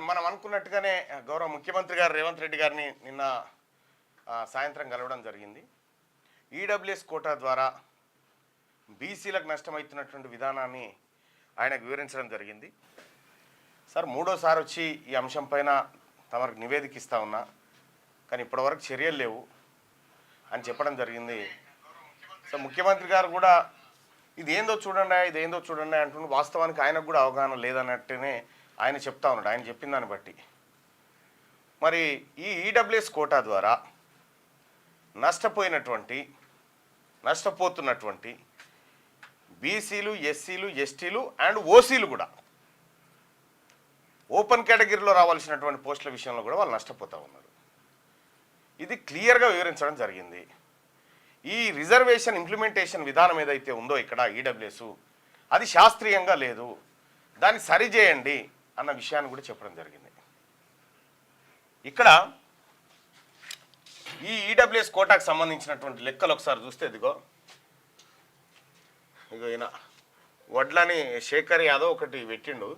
మనం అనుకున్నట్టుగానే గౌరవ ముఖ్యమంత్రి గారు రేవంత్ రెడ్డి గారిని నిన్న సాయంత్రం కలవడం జరిగింది. ఈడబ్ల్యూఎస్ కోటా ద్వారా బీసీలకు నష్టమవుతున్నటువంటి విధానాన్ని ఆయనకు వివరించడం జరిగింది. సార్ మూడోసారి వచ్చి ఈ అంశం పైన తమకు నివేదిక ఇస్తా ఉన్నా, కానీ ఇప్పటివరకు చర్యలు లేవు అని చెప్పడం జరిగింది. సో ముఖ్యమంత్రి గారు కూడా ఇదేందో చూడండి అంటున్న వాస్తవానికి ఆయనకు కూడా అవగాహన లేదన్నట్టునే ఆయన చెప్తా ఉన్నాడు. ఆయన చెప్పిన దాన్ని బట్టి మరి ఈ ఈడబ్ల్యూఎస్ కోటా ద్వారా నష్టపోతున్నటువంటి బీసీలు, ఎస్సీలు, ఎస్టీలు అండ్ ఓసీలు కూడా ఓపెన్ కేటగిరీలో రావాల్సినటువంటి పోస్టుల విషయంలో కూడా వాళ్ళు నష్టపోతూ ఉన్నారు. ఇది క్లియర్గా వివరించడం జరిగింది. ఈ రిజర్వేషన్ ఇంప్లిమెంటేషన్ విధానం ఏదైతే ఉందో ఇక్కడ ఈడబ్ల్యూఎస్ అది శాస్త్రీయంగా లేదు, దాన్ని సరిచేయండి అన్న విషయాన్ని కూడా చెప్పడం జరిగింది. ఇక్కడ ఈ ఈడబ్ల్యూఎస్ కోటాకు సంబంధించినటువంటి లెక్కలు ఒకసారి చూస్తే ఇదిగో ఈయన వడ్లని శేఖర్ యాదవ్ ఒకటి పెట్టిండు.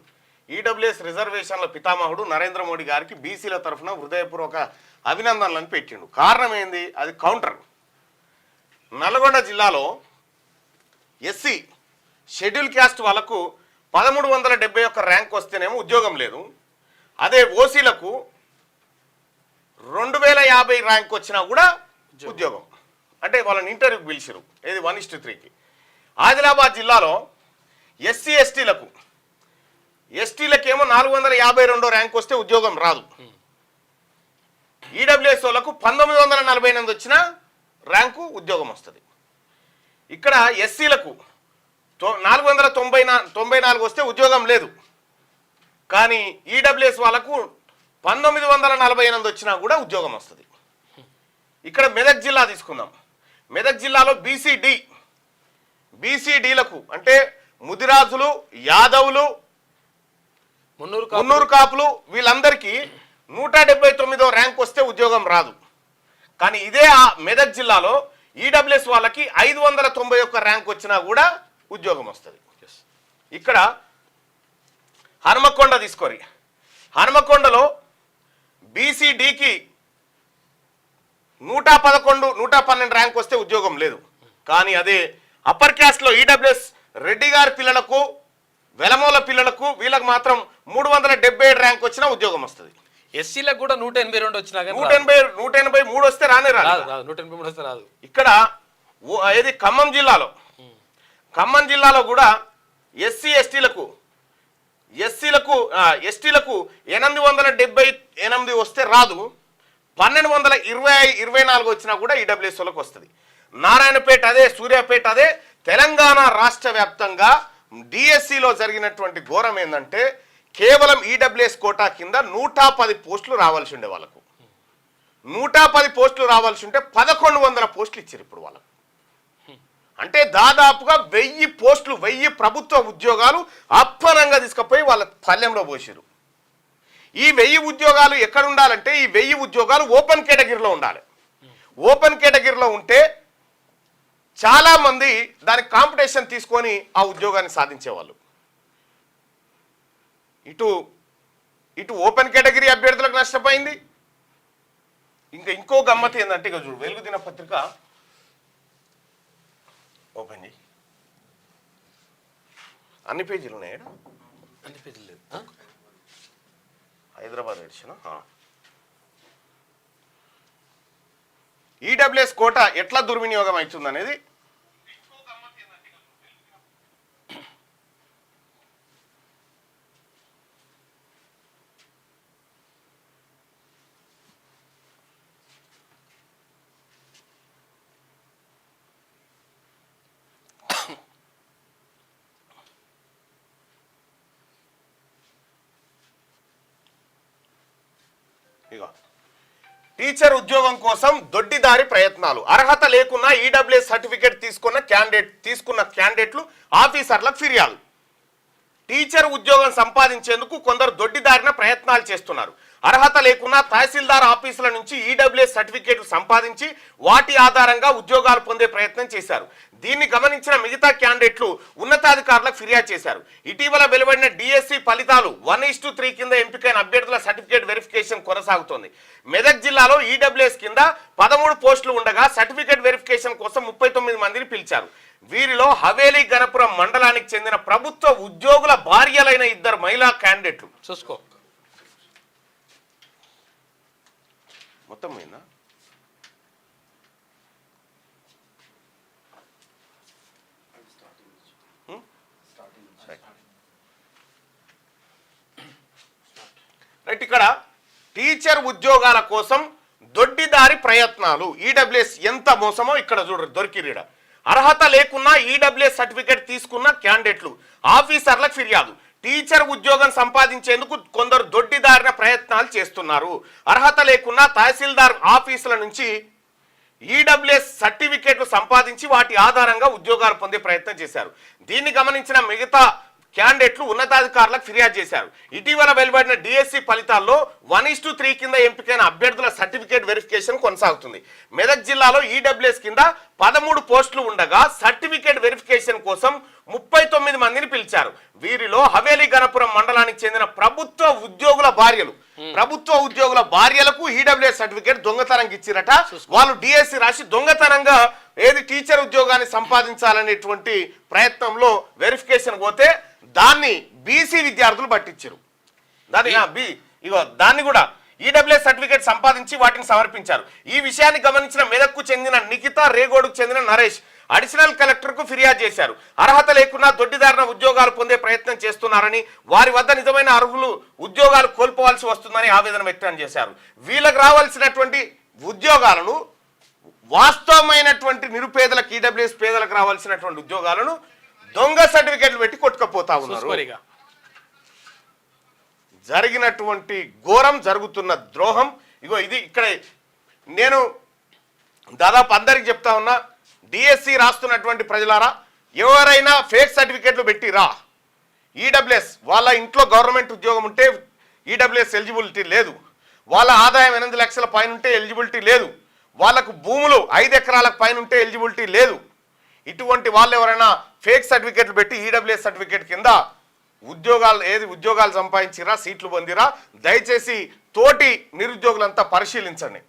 ఈడబ్ల్యూఎస్ రిజర్వేషన్ల పితామహుడు నరేంద్ర మోడీ గారికి బీసీల తరఫున హృదయపూర్వక అభినందనలను పెట్టిండు. కారణం ఏంది? అది కౌంటర్. నల్గొండ జిల్లాలో ఎస్సీ షెడ్యూల్ క్యాస్ట్ వాళ్ళకు 1371 ర్యాంక్ వస్తేనేమో ఉద్యోగం లేదు. అదే ఓసీలకు 2050 ర్యాంక్ వచ్చినా కూడా ఉద్యోగం. అంటే వాళ్ళని ఇంటర్వ్యూకి పిలిచారు. ఏది 1:3కి. ఆదిలాబాద్ జిల్లాలో ఎస్సీ ఎస్టీలకేమో 452 ర్యాంక్ వస్తే ఉద్యోగం రాదు. ఈడబ్ల్యూఎస్ వాళ్ళకు 1948 వచ్చిన ర్యాంకు ఉద్యోగం వస్తుంది. ఇక్కడ ఎస్సీలకు 494 వస్తే ఉద్యోగం లేదు. కానీ ఈడబ్ల్యూఎస్ వాళ్ళకు 1948 వచ్చినా కూడా ఉద్యోగం వస్తుంది. ఇక్కడ మెదక్ జిల్లా తీసుకుందాం. మెదక్ జిల్లాలో బీసీడీలకు అంటే ముదిరాజులు, యాదవులు, మున్నూరు కాపులు వీళ్ళందరికీ 179వ ర్యాంక్ వస్తే ఉద్యోగం రాదు. కానీ ఇదే మెదక్ జిల్లాలో ఈడబ్ల్యూఎస్ వాళ్ళకి 591 ర్యాంక్ వచ్చినా కూడా ఉద్యోగం వస్తుంది. ఇక్కడ హనుమకొండ తీసుకోరి. హనుమకొండలో బీసీడీకి 112 ర్యాంక్ వస్తే ఉద్యోగం లేదు. కానీ అదే అప్పర్ క్యాస్ట్లో ఈడబ్ల్యూఎస్ రెడ్డి గారి పిల్లలకు, వెలమూల పిల్లలకు వీళ్ళకి మాత్రం 377 ర్యాంక్ వచ్చినా ఉద్యోగం వస్తుంది. ఎస్సీలకు కూడా 182 వచ్చినా 183 వస్తే రానే రాదు. 183 వస్తే రాదు. ఇక్కడ ఏది ఖమ్మం జిల్లాలో కూడా ఎస్టీలకు 878 వస్తే రాదు. 1224 వచ్చినా కూడా ఈడబ్ల్యూఎస్ వాళ్ళకి వస్తుంది. నారాయణపేట అదే, సూర్యాపేట అదే. తెలంగాణ రాష్ట్ర వ్యాప్తంగా డిఎస్సిలో జరిగినటువంటి ఘోరం ఏంటంటే కేవలం ఈడబ్ల్యూఎస్ కోటా కింద 110 పోస్టులు రావాల్సి ఉండే వాళ్ళకు. 110 పోస్టులు రావాల్సి ఉంటే 1100 పోస్టులు ఇచ్చారు ఇప్పుడు వాళ్ళకు. అంటే దాదాపుగా 1000 పోస్టులు, 1000 ప్రభుత్వ ఉద్యోగాలు అప్పనంగా తీసుకుపోయి వాళ్ళ పల్లెంలో పోసారు. ఈ 1000 ఉద్యోగాలు ఎక్కడ ఉండాలంటే ఈ 1000 ఉద్యోగాలు ఓపెన్ కేటగిరీలో ఉండాలి. ఓపెన్ కేటగిరీలో ఉంటే చాలా మంది దానికి కాంపిటీషన్ తీసుకొని ఆ ఉద్యోగాన్ని సాధించేవాళ్ళు. ఇటు ఓపెన్ కేటగిరీ అభ్యర్థులకు నష్టపోయింది. ఇంకో గమ్మత్ ఏంటంటే ఇక చూడు, వెలుగు దినపత్రిక ఓపెన్ చేయి. అన్ని పేజీలు ఉన్నాయి. అన్ని పేజీలు లేదు. హైదరాబాద్ ఎడిషన్. ఈడబ్ల్యూఎస్ కోటా ఎట్లా దుర్వినియోగం అవుతుంది అనేది టీచర్ ఉద్యోగం కోసం దొడ్డిదారి ప్రయత్నాలు. అర్హత లేకున్నా ఈడబ్ల్యూఎస్ సర్టిఫికేట్ తీసుకున్న క్యాండిడేట్లు ఆఫీసర్లకు ఫిర్యాదు. టీచర్ ఉద్యోగం సంపాదించేందుకు కొందరు దొడ్డిదారిన ప్రయత్నాలు చేస్తున్నారు. అర్హత లేకున్నా తహసీల్దార్ ఆఫీసుల నుంచి ఈడబ్ల్యూఎస్ సర్టిఫికేట్లు సంపాదించి వాటి ఆధారంగా ఉద్యోగాలు పొందే ప్రయత్నం చేశారు. దీన్ని గమనించిన మిగతా క్యాండిడేట్లు ఉన్నతాధికారులకు ఫిర్యాదు చేశారు. ఇటీవల వెలువడిన డిఎస్సి ఫలితాలు 1:3 కింద ఎంపికైన అభ్యర్థుల సర్టిఫికేట్ వెరిఫికేషన్ కొనసాగుతోంది. మెదక్ జిల్లాలో ఈడబ్ల్యూఎస్ కింద 13 పోస్టులు ఉండగా సర్టిఫికేట్ వెరిఫికేషన్ కోసం 39 మందిని పిలిచారు. వీరిలో హవేలీ గణపురం మండలానికి చెందిన ప్రభుత్వ ఉద్యోగుల భార్యలైన 2 మహిళా క్యాండిడేట్లు. చూసుకో మొత్తం పోయిందా? రైట్. ఇక్కడ టీచర్ ఉద్యోగాల కోసం దొడ్డిదారి ప్రయత్నాలు. ఈడబ్ల్యూఎస్ ఎంత మోసమో ఇక్కడ చూడరు దొరికిరీడ. అర్హత లేకున్నా ఈడబ్ల్యూఎస్ సర్టిఫికేట్ తీసుకున్న క్యాండిడేట్లు ఆఫీసర్లకు ఫిర్యాదు. టీచర్ ఉద్యోగం సంపాదించేందుకు కొందరు దొడ్డిదారిన ప్రయత్నాలు చేస్తున్నారు. అర్హత లేకున్నా తహసీల్దార్ ఆఫీసుల నుంచి ఈడబ్ల్యూఎస్ సర్టిఫికేట్లు సంపాదించి వాటి ఆధారంగా ఉద్యోగాలు పొందే ప్రయత్నం చేశారు. దీన్ని గమనించిన మిగతా క్యాండిడేట్లు ఉన్నతాధికారులకు ఫిర్యాదు చేశారు. ఇటీవల వెలువడిన డిఎస్సి ఫలితాల్లో 1:3 కింద ఎంపికైన అభ్యర్థుల సర్టిఫికేట్ వెరిఫికేషన్ కొనసాగుతుంది. మెదక్ జిల్లాలో ఈడబ్ల్యూఎస్ కింద 13 పోస్టులు ఉండగా సర్టిఫికేట్ వెరిఫికేషన్ కోసం 39 మందిని పిలిచారు. వీరిలో హవేలీ గణపురం మండలానికి చెందిన ప్రభుత్వ ఉద్యోగుల భార్యలకు ఈడబ్ల్యూఎస్ సర్టిఫికేట్ దొంగతనంగా ఇచ్చిరట. వాళ్ళు డిఎస్సి రాసి దొంగతనంగా టీచర్ ఉద్యోగాన్ని సంపాదించాలనేటువంటి ప్రయత్నంలో వెరిఫికేషన్ పోతే దాన్ని బీసీ విద్యార్థులు పట్టించారు. దాన్ని కూడా ఈడబ్ల్యూఎస్ సర్టిఫికేట్ సంపాదించి వాటిని సమర్పించారు. ఈ విషయాన్ని గమనించిన మెదక్కు చెందిన నిఖిత, రేగోడుకు చెందిన నరేష్ అడిషనల్ కలెక్టర్కు ఫిర్యాదు చేశారు. అర్హత లేకున్నా దొడ్డిదారిన ఉద్యోగాలు పొందే ప్రయత్నం చేస్తున్నారని, వారి వద్ద నిజమైన అర్హులు ఉద్యోగాలు కోల్పోవాల్సి వస్తుందని ఆవేదన వ్యక్తం చేశారు. వీళ్ళకి రావాల్సినటువంటి ఉద్యోగాలను, వాస్తవమైనటువంటి నిరుపేదలకు ఈడబ్ల్యూఎస్ పేదలకు రావాల్సినటువంటి ఉద్యోగాలను దొంగ సర్టిఫికేట్లు పెట్టి కొట్టుకపోతా ఉన్నారు. జరిగినటువంటి ఘోరం, జరుగుతున్న ద్రోహం ఇది. ఇక్కడ నేను దాదాపు అందరికి చెప్తా ఉన్నా, డిఎస్సి రాస్తున్నటువంటి ప్రజలారా, ఎవరైనా ఫేక్ సర్టిఫికేట్లు పెట్టిరా ఈడబ్ల్యూఎస్, వాళ్ళ ఇంట్లో గవర్నమెంట్ ఉద్యోగం ఉంటే ఈడబ్ల్యూఎస్ ఎలిజిబిలిటీ లేదు, వాళ్ళ ఆదాయం 8 లక్షల పైన ఉంటే ఎలిజిబిలిటీ లేదు, వాళ్ళకు భూములు 5 ఎకరాలకు పైన ఉంటే ఎలిజిబిలిటీ లేదు. ఇటువంటి వాళ్ళు ఎవరైనా ఫేక్ సర్టిఫికేట్లు పెట్టి ఈడబ్ల్యూఎస్ సర్టిఫికేట్ కింద ఉద్యోగాలు సంపాదించిరా, సీట్లు పొందిరా, దయచేసి తోటి నిరుద్యోగులంతా పరిశీలించండి.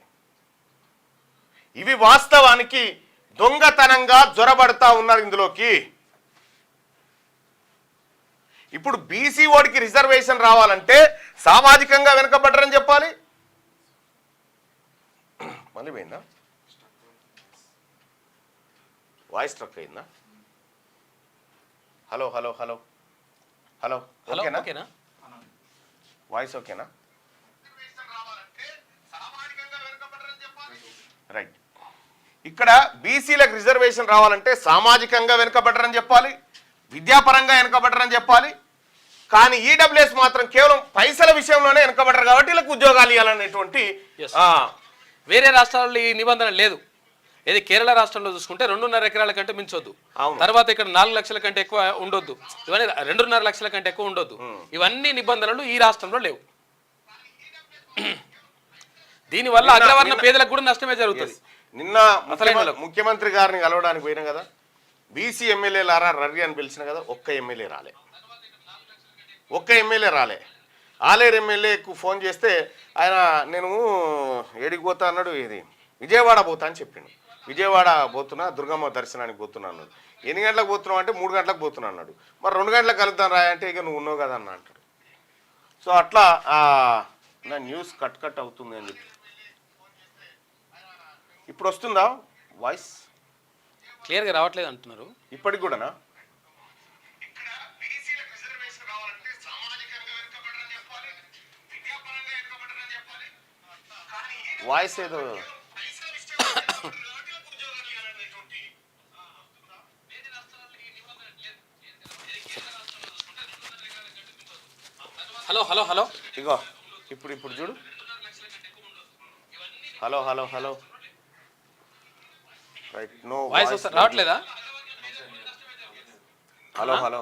ఇవి వాస్తవానికి దొంగతనంగా జొరబడతా ఉన్నారు ఇందులోకి. ఇప్పుడు బీసీ ఓడికి రిజర్వేషన్ రావాలంటే సామాజికంగా వెనుకబడ్డరని చెప్పాలి. మళ్ళీ పోయిందా? వాయిస్ స్ట్రక్ అయిందా? హలో హలో హలో హలో ఓకేనా? వాయిస్ ఓకేనా? రైట్. ఇక్కడ బీసీలకు రిజర్వేషన్ రావాలంటే సామాజికంగా వెనుకబడ్డరని చెప్పాలి, విద్యాపరంగా వెనుకబడ్డరని చెప్పాలి. కానీ ఈడబ్ల్యూఎస్ మాత్రం కేవలం పైసల విషయంలోనే వెనుకబడ్డరు కాబట్టి వీళ్ళకి ఉద్యోగాలు ఇవ్వాలనేటువంటి వేరే రాష్ట్రాల్లో ఈ నిబంధన లేదు. ఏది కేరళ రాష్ట్రంలో చూసుకుంటే 2.5 ఎకరాల కంటే మించొద్దు, తర్వాత ఇక్కడ 4 లక్షల కంటే ఎక్కువ ఉండొద్దు, ఇవన్నీ 2.5 లక్షల కంటే ఎక్కువ ఉండొద్దు. ఇవన్నీ నిబంధనలు ఈ రాష్ట్రంలో లేవు. దీనివల్ల అగ్రవర్ణ పేదలకు కూడా నష్టమే జరుగుతుంది. నిన్న ముఖ్యమంత్రి గారిని కలవడానికి పోయినా కదా, బీసీ ఎమ్మెల్యేలారా రర్రి అని పిలిచిన కదా, ఒక్క ఎమ్మెల్యే రాలే. ఆలేరు ఎమ్మెల్యేకు ఫోన్ చేస్తే ఆయన నేను ఏడికి పోతా అన్నాడు, ఇది విజయవాడ పోతా అని చెప్పిండు. విజయవాడ పోతున్నా, దుర్గమ్మ దర్శనానికి పోతున్నా అన్నాడు. ఎన్ని గంటలకు పోతున్నావు అంటే 3 గంటలకు పోతున్నా అన్నాడు. మరి 2 గంటలకు కలుద్దాం రా అంటే ఇక నువ్వు ఉన్నావు కదా అన్న అంటాడు. సో అట్లా నా న్యూస్ కట్ అవుతుంది అని చెప్పి. ఇప్పుడు వస్తుందా వాయిస్? క్లియర్గా రావట్లేదు అంటున్నారు. ఇప్పటికి కూడానా? వాయిస్ ఏదో హలో హలో హలో ఇగో ఇప్పుడు చూడు. Hello hello hello right. No voice రావట్లేదా? హలో హలో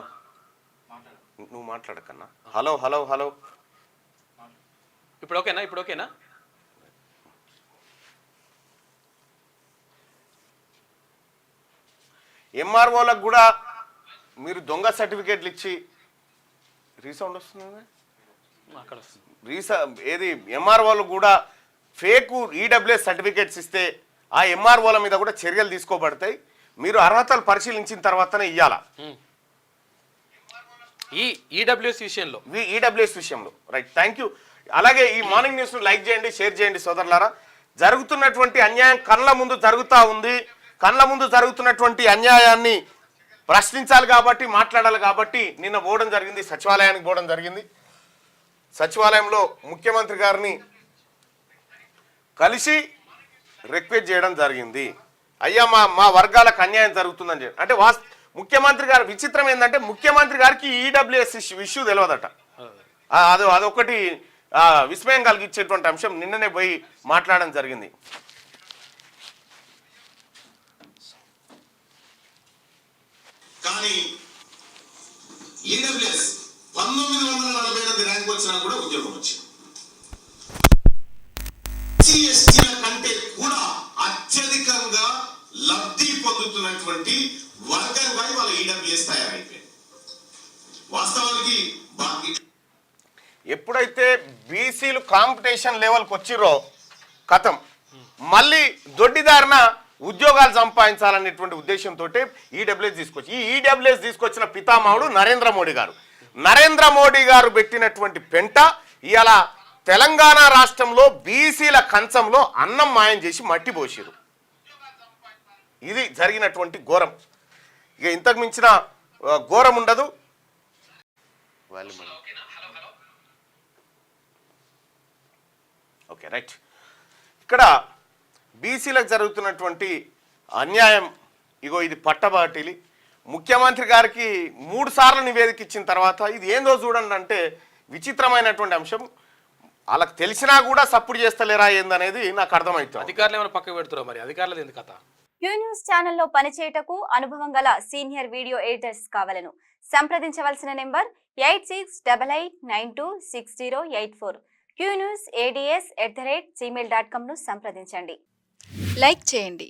నువ్వు మాట్లాడకన్నా. హలో హలో హలో ఇప్పుడు ఓకేనా ఎంఆర్ఓలకు కూడా మీరు దొంగ సర్టిఫికేట్లు ఇచ్చి రీసౌండ్ వస్తుంది అక్కడ వస్తుంది ఏది ఎంఆర్ఓలు కూడా ఫేక్ ఈడబ్ల్యూఎస్ సర్టిఫికేట్స్ ఇస్తే ఆ ఎంఆర్ఓల మీద కూడా చర్యలు తీసుకోబడతాయి. మీరు అర్హతలు పరిశీలించిన తర్వాతనే ఇవ్వాలా ఈ ఈడబ్ల్యూఎస్ విషయంలో. Right, thank you. అలాగే ఈ మార్నింగ్ న్యూస్ లైక్ చేయండి, షేర్ చేయండి సోదరులారా. జరుగుతున్నటువంటి అన్యాయం కళ్ళ ముందు జరుగుతూ ఉంది. కళ్ళ ముందు జరుగుతున్నటువంటి అన్యాయాన్ని ప్రశ్నించాలి కాబట్టి, మాట్లాడాలి కాబట్టి నిన్న పోవడం జరిగింది, సచివాలయానికి పోవడం జరిగింది. సచివాలయంలో ముఖ్యమంత్రి గారిని కలిసి రిక్వెస్ట్ చేయడం జరిగింది. అయ్యా మా వర్గాలకు అన్యాయం జరుగుతుందని చెప్పి. అంటే ముఖ్యమంత్రి గారు విచిత్రం ఏంటంటే ముఖ్యమంత్రి గారికి ఈడబ్ల్యూఎస్ ఇష్యూ తెలియదట. అదొకటి విస్మయం కలిగించేటువంటి అంశం. నిన్ననే పోయి మాట్లాడడం జరిగింది. కానీ ఈడబ్ల్యూఎస్ 1948 ర్యాంక్ వచ్చినా కూడా ఉద్యోగం వచ్చింది. ఎస్సీల కంటే కూడా అత్యధికంగా లబ్ధి పొందుతున్నటువంటి వర్గంగా వాళ్ళ ఈడబ్ల్యూఎస్ తయారైపోయింది. వాస్తవానికి ఎప్పుడైతే బీసీలు కాంపిటీషన్ లెవెల్కి వచ్చిరో కథం మళ్ళీ దొడ్డిదారిన ఉద్యోగాలు సంపాదించాలనేటువంటి ఉద్దేశంతో ఈడబ్ల్యూఎస్ తీసుకొచ్చి ఈ ఈడబ్ల్యూఎస్ తీసుకొచ్చిన పితామహుడు నరేంద్ర మోడీ గారు. నరేంద్ర మోడీ గారు పెట్టినటువంటి పెంట ఇవాళ తెలంగాణ రాష్ట్రంలో బీసీల కంచంలో అన్నం మాయం చేసి మట్టి పోసిరు. ఇది జరిగినటువంటి ఘోరం. ఇక ఇంతకు మించిన ఘోరం ఉండదు. Okay, right. ఇక్కడ బీసీలకు జరుగుతున్నటువంటి అన్యాయం ఇగో ఇది పట్టబాటిలి. ముఖ్యమంత్రి గారికి 3 సార్లు నివేదిక ఇచ్చిన తర్వాత ఇది ఏందో చూడండి అంటే విచిత్రమైనటువంటి అంశం. వాళ్ళకి తెలిసినా కూడా సపోర్ట్ చేస్తలేరా ఏందనేది నాకు అర్థమవుతుంది. అధికారులు ఏమైనా పక్క పెడుతురా మరి? అధికారులు ఎందుకు కథ? క్యూ న్యూస్ ఛానల్లో పనిచేయటకు అనుభవం గల సీనియర్ వీడియో ఎడిటర్స్ కావాలను సంప్రదించవలసిన నెంబర్ 8688926084. qnewsads@gmail.com ను సంప్రదించండి. లైక్ చేయండి,